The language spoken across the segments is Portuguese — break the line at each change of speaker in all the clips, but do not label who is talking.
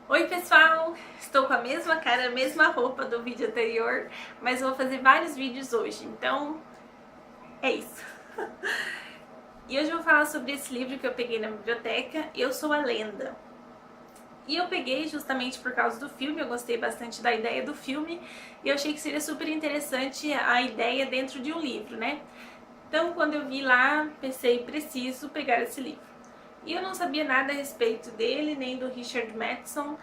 Oi pessoal, estou com a mesma cara, a mesma roupa do vídeo anterior, mas vou fazer vários vídeos hoje, então é isso. E hoje eu vou falar sobre esse livro que eu peguei na biblioteca, Eu Sou a Lenda. E eu peguei justamente por causa do filme, eu gostei bastante da ideia do filme e eu achei que seria super interessante a ideia dentro de um livro, né? Então quando eu vi lá, pensei, preciso pegar esse livro. E eu não sabia nada a respeito dele, nem do Richard Matheson,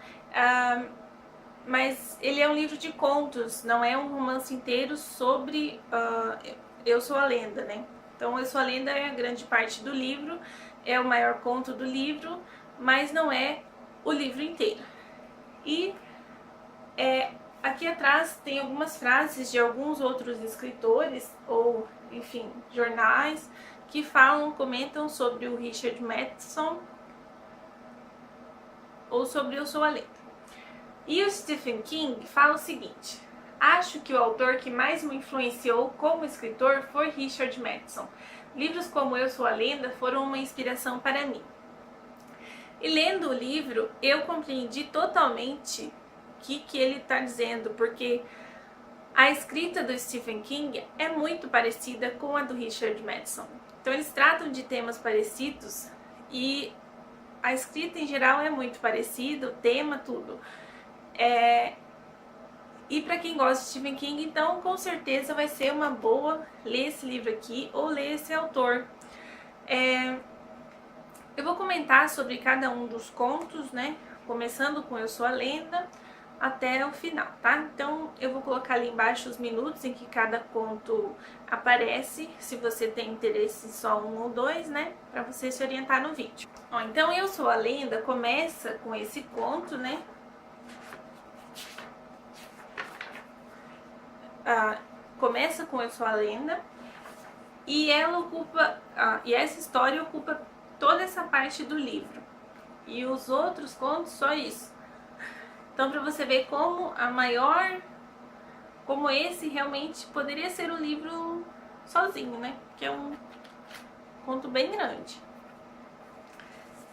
mas ele é um livro de contos, não é um romance inteiro sobre Eu Sou a Lenda, né? Então Eu Sou a Lenda é a grande parte do livro, é o maior conto do livro, mas não é o livro inteiro. E aqui atrás tem algumas frases de alguns outros escritores, ou enfim, jornais, que falam, comentam sobre o Richard Matheson ou sobre Eu Sou a Lenda. E o Stephen King fala o seguinte: acho que o autor que mais me influenciou como escritor foi Richard Matheson. Livros como Eu Sou a Lenda foram uma inspiração para mim. E lendo o livro, eu compreendi totalmente o que ele está dizendo, porque a escrita do Stephen King é muito parecida com a do Richard Matheson. Então eles tratam de temas parecidos e a escrita em geral é muito parecida, o tema, tudo. E para quem gosta de Stephen King, então com certeza vai ser uma boa ler esse livro aqui ou ler esse autor. Eu vou comentar sobre cada um dos contos, né? Começando com Eu Sou a Lenda até o final, tá? Então eu vou colocar ali embaixo os minutos em que cada conto aparece, se você tem interesse em só um ou dois, né? Para você se orientar no vídeo. Ó, então Eu Sou a Lenda começa com esse conto, né? Começa com Eu Sou a Lenda e ela ocupa e essa história ocupa toda essa parte do livro e os outros contos só isso. Então para você ver como esse realmente poderia ser um livro sozinho, né? Que é um conto bem grande.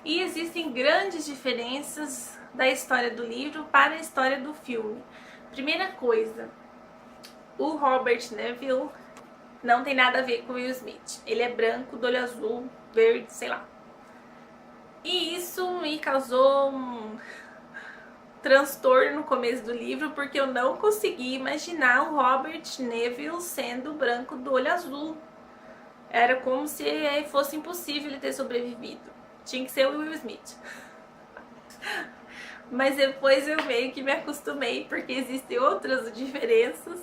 E existem grandes diferenças da história do livro para a história do filme. Primeira coisa, o Robert Neville não tem nada a ver com o Will Smith. Ele é branco, do olho azul, verde, sei lá. E isso me causou um transtorno no começo do livro, porque eu não consegui imaginar o Robert Neville sendo branco do olho azul. Era como se fosse impossível ele ter sobrevivido. Tinha que ser o Will Smith. Mas depois eu meio que me acostumei, porque existem outras diferenças.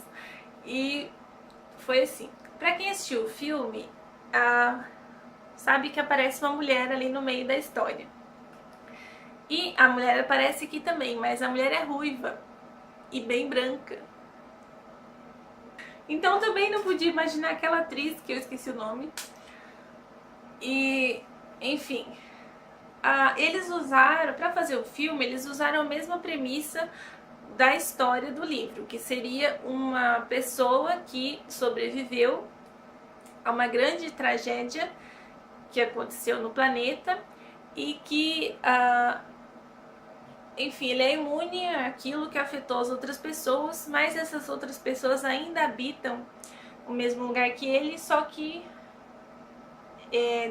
E foi assim. Pra quem assistiu o filme, sabe que aparece uma mulher ali no meio da história. E a mulher aparece aqui também, mas a mulher é ruiva e bem branca. Então também não podia imaginar aquela atriz, que eu esqueci o nome. E, enfim, eles usaram, para fazer o filme, eles usaram a mesma premissa da história do livro, que seria uma pessoa que sobreviveu a uma grande tragédia que aconteceu no planeta e que, enfim, ele é imune àquilo que afetou as outras pessoas, mas essas outras pessoas ainda habitam o mesmo lugar que ele, só que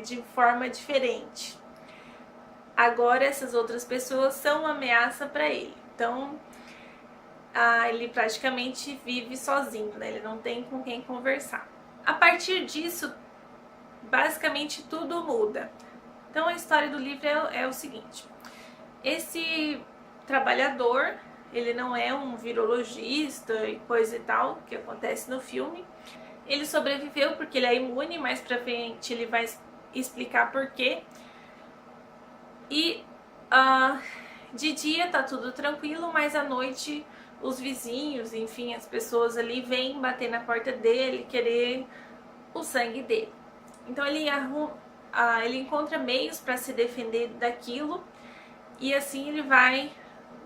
de forma diferente. Agora essas outras pessoas são uma ameaça para ele. Então ele praticamente vive sozinho, né? Ele não tem com quem conversar. A partir disso, basicamente tudo muda. Então a história do livro é o seguinte: esse trabalhador, ele não é um virologista e coisa e tal, que acontece no filme. Ele sobreviveu porque ele é imune, mais pra frente ele vai explicar por quê. E de dia tá tudo tranquilo, mas à noite os vizinhos, enfim, as pessoas ali vêm bater na porta dele, querer o sangue dele. Então ele encontra meios para se defender daquilo e assim ele vai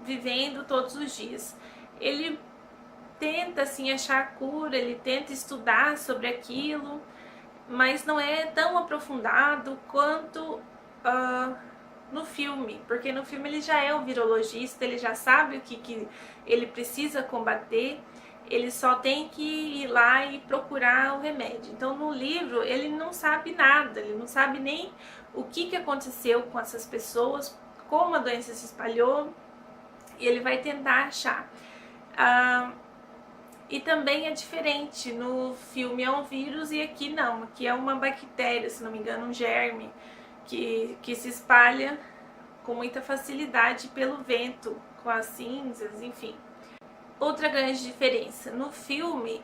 vivendo todos os dias. Ele tenta assim achar a cura, ele tenta estudar sobre aquilo, mas não é tão aprofundado quanto no filme, porque no filme ele já é o virologista, ele já sabe o que ele precisa combater, ele só tem que ir lá e procurar o remédio. Então no livro ele não sabe nada, ele não sabe nem o que aconteceu com essas pessoas, como a doença se espalhou, e ele vai tentar achar. E também é diferente, no filme é um vírus e aqui não, aqui é uma bactéria, se não me engano, um germe, que se espalha com muita facilidade pelo vento, com as cinzas, enfim. Outra grande diferença, no filme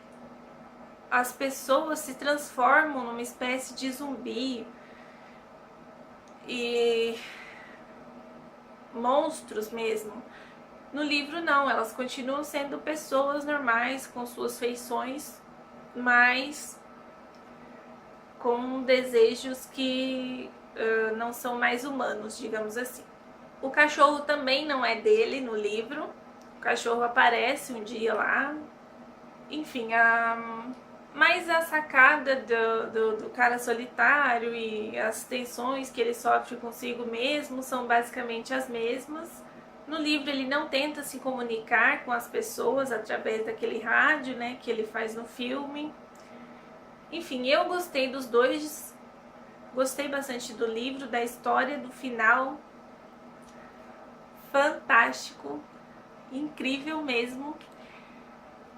as pessoas se transformam numa espécie de zumbi e monstros mesmo. No livro não, elas continuam sendo pessoas normais, com suas feições, mas com desejos que não são mais humanos, digamos assim. O cachorro também não é dele no livro, o cachorro aparece um dia lá, enfim, mas a sacada do cara solitário e as tensões que ele sofre consigo mesmo são basicamente as mesmas. No livro ele não tenta se comunicar com as pessoas através daquele rádio, né, que ele faz no filme. Enfim, eu gostei dos dois, gostei bastante do livro, da história, do final. Fantástico, incrível mesmo.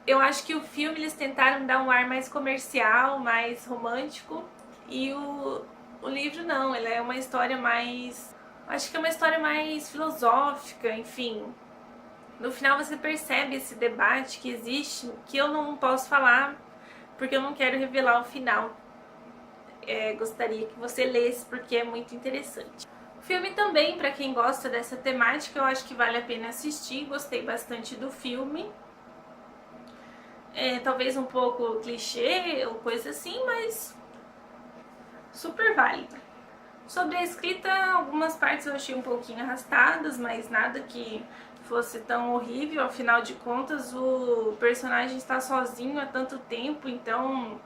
Eu acho que o filme eles tentaram dar um ar mais comercial, mais romântico, e o livro não, ele é uma história mais... Acho que é uma história mais filosófica, enfim. No final você percebe esse debate que existe, que eu não posso falar, porque eu não quero revelar o final. Gostaria que você lesse, porque é muito interessante. O filme também, para quem gosta dessa temática, eu acho que vale a pena assistir. Gostei bastante do filme. Talvez um pouco clichê ou coisa assim, mas super válido. Sobre a escrita, algumas partes eu achei um pouquinho arrastadas, mas nada que fosse tão horrível. Afinal de contas, o personagem está sozinho há tanto tempo, então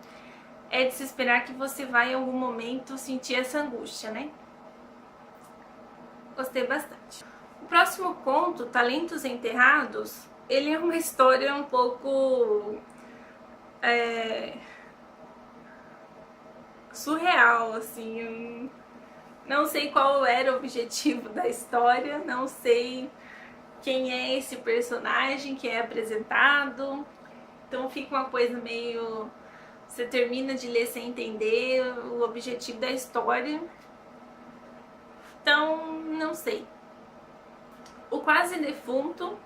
é de se esperar que você vai em algum momento sentir essa angústia, né? Gostei bastante. O próximo conto, Talentos Enterrados, ele é uma história um pouco surreal, assim. Não sei qual era o objetivo da história, não sei quem é esse personagem que é apresentado. Então fica uma coisa meio... Você termina de ler sem entender o objetivo da história. Então, não sei. O Quase Defunto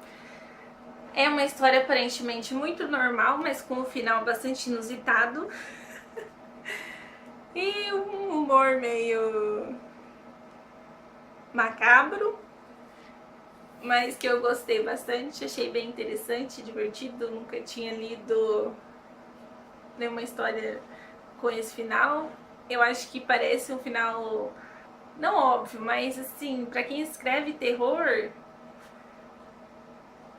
é uma história aparentemente muito normal, mas com um final bastante inusitado. E um humor meio macabro, mas que eu gostei bastante, achei bem interessante, divertido. Nunca tinha lido nenhuma história com esse final. Eu acho que parece um final não óbvio, mas assim, pra quem escreve terror,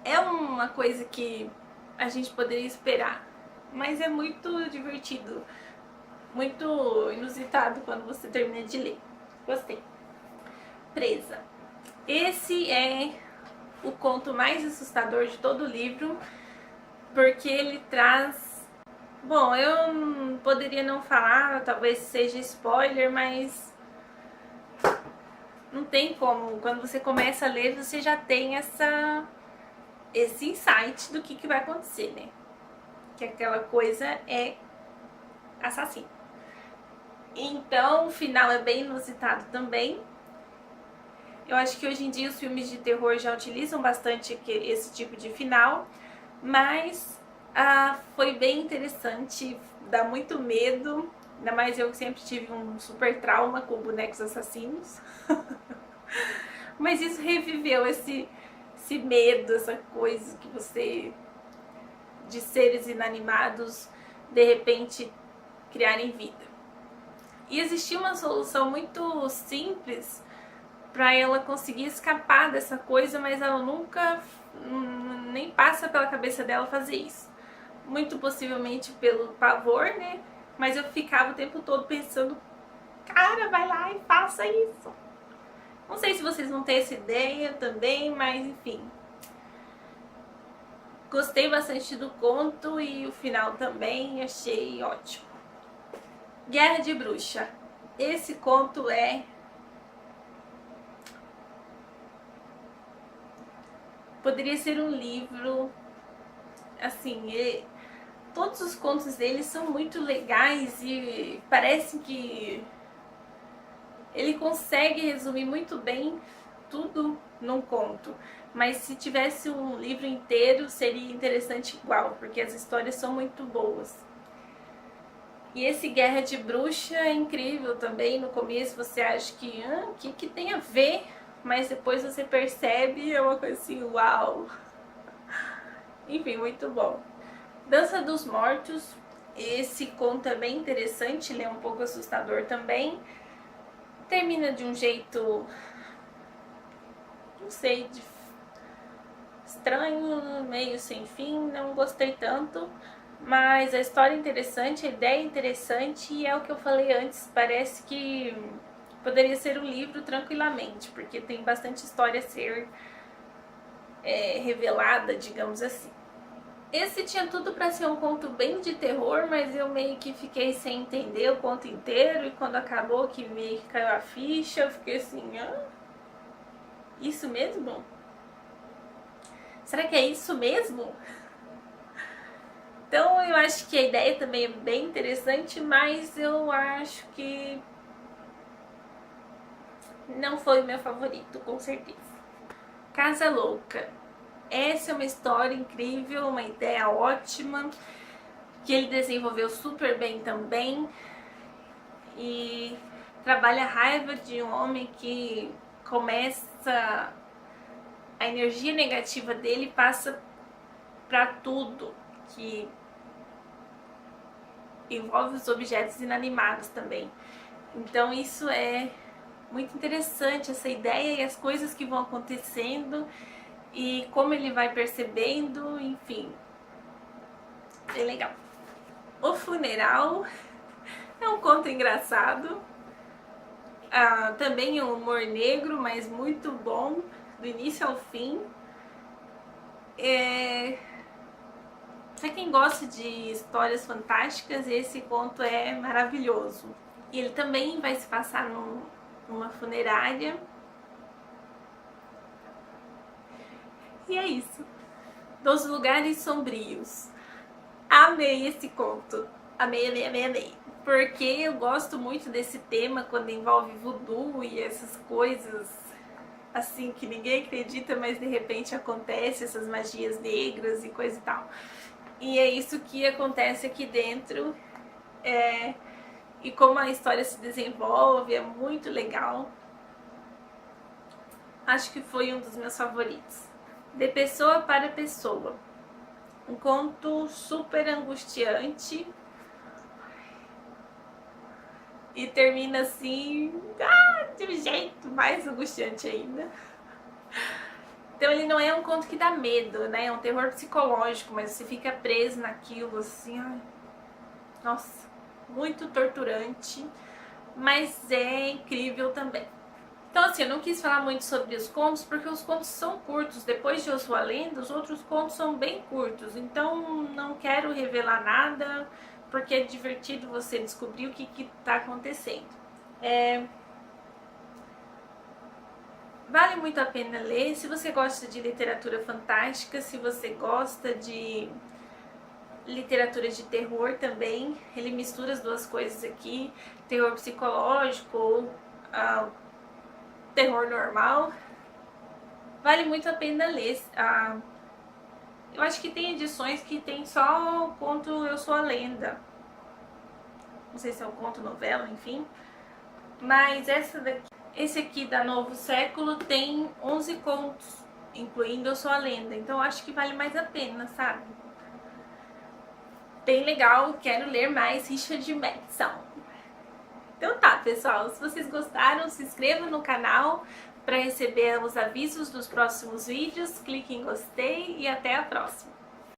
é uma coisa que a gente poderia esperar, mas é muito divertido, muito inusitado quando você termina de ler. Gostei. Presa. Esse é o conto mais assustador de todo o livro, porque ele traz... Bom, eu poderia não falar, talvez seja spoiler, mas não tem como. Quando você começa a ler, você já tem esse insight do que vai acontecer, né? Que aquela coisa é assassino. Então, o final é bem inusitado também. Eu acho que hoje em dia os filmes de terror já utilizam bastante esse tipo de final, mas foi bem interessante, dá muito medo, ainda mais eu que sempre tive um super trauma com bonecos assassinos. Mas isso reviveu esse medo, essa coisa que você, de seres inanimados, de repente criarem vida. E existia uma solução muito simples para ela conseguir escapar dessa coisa, mas ela nunca, nem passa pela cabeça dela fazer isso. Muito possivelmente pelo pavor, né? Mas eu ficava o tempo todo pensando, cara, vai lá e faça isso. Não sei se vocês vão ter essa ideia também, mas enfim. Gostei bastante do conto e o final também achei ótimo. Guerra de Bruxa. Esse conto poderia ser um livro, assim, todos os contos dele são muito legais e parece que ele consegue resumir muito bem tudo num conto. Mas se tivesse um livro inteiro seria interessante igual, porque as histórias são muito boas. E esse Guerra de Bruxa é incrível também. No começo você acha que que tem a ver, mas depois você percebe, é uma coisa assim, uau! Enfim, muito bom. Dança dos Mortos, esse conto é bem interessante, ele é um pouco assustador também. Termina de um jeito, não sei, estranho, meio sem fim, não gostei tanto. Mas a história é interessante, a ideia é interessante e é o que eu falei antes, parece que poderia ser um livro tranquilamente, porque tem bastante história a ser revelada, digamos assim. Esse tinha tudo para ser um conto bem de terror, mas eu meio que fiquei sem entender o conto inteiro e quando acabou que meio que caiu a ficha, eu fiquei assim, isso mesmo? Será que é isso mesmo? Então eu acho que a ideia também é bem interessante, mas eu acho que não foi o meu favorito, com certeza. Casa Louca. Essa é uma história incrível, uma ideia ótima, que ele desenvolveu super bem também. E trabalha a raiva de um homem que começa... A energia negativa dele passa para tudo, que envolve os objetos inanimados também. Então isso é muito interessante, essa ideia e as coisas que vão acontecendo e como ele vai percebendo, enfim, é legal. O Funeral é um conto engraçado, também um humor negro, mas muito bom, do início ao fim. Pra quem gosta de histórias fantásticas, esse conto é maravilhoso. E ele também vai se passar numa funerária. E é isso. Dos Lugares Sombrios. Amei esse conto. Amei, amei, amei, amei. Porque eu gosto muito desse tema quando envolve voodoo e essas coisas assim que ninguém acredita, mas de repente acontece, essas magias negras e coisa e tal. E é isso que acontece aqui dentro. E como a história se desenvolve, é muito legal. Acho que foi um dos meus favoritos. De Pessoa para Pessoa. Um conto super angustiante. E termina assim, de um jeito mais angustiante ainda. Então ele não é um conto que dá medo, né? É um terror psicológico, mas você fica preso naquilo assim, nossa, muito torturante, mas é incrível também. Então assim, eu não quis falar muito sobre os contos, porque os contos são curtos. Depois de Eu Sou a Lenda, os outros contos são bem curtos, então não quero revelar nada, porque é divertido você descobrir o que está acontecendo. Vale muito a pena ler, se você gosta de literatura fantástica, se você gosta de literatura de terror também, ele mistura as duas coisas aqui, terror psicológico ou terror normal, vale muito a pena ler. Eu acho que tem edições que tem só o conto Eu Sou a Lenda, não sei se é um conto, novela, enfim, mas esse aqui da Novo Século tem 11 contos, incluindo Eu Sou a Lenda, então eu acho que vale mais a pena, sabe? Bem legal, quero ler mais Richard Matheson. Então tá, pessoal, se vocês gostaram, se inscreva no canal para receber os avisos dos próximos vídeos, clique em gostei e até a próxima.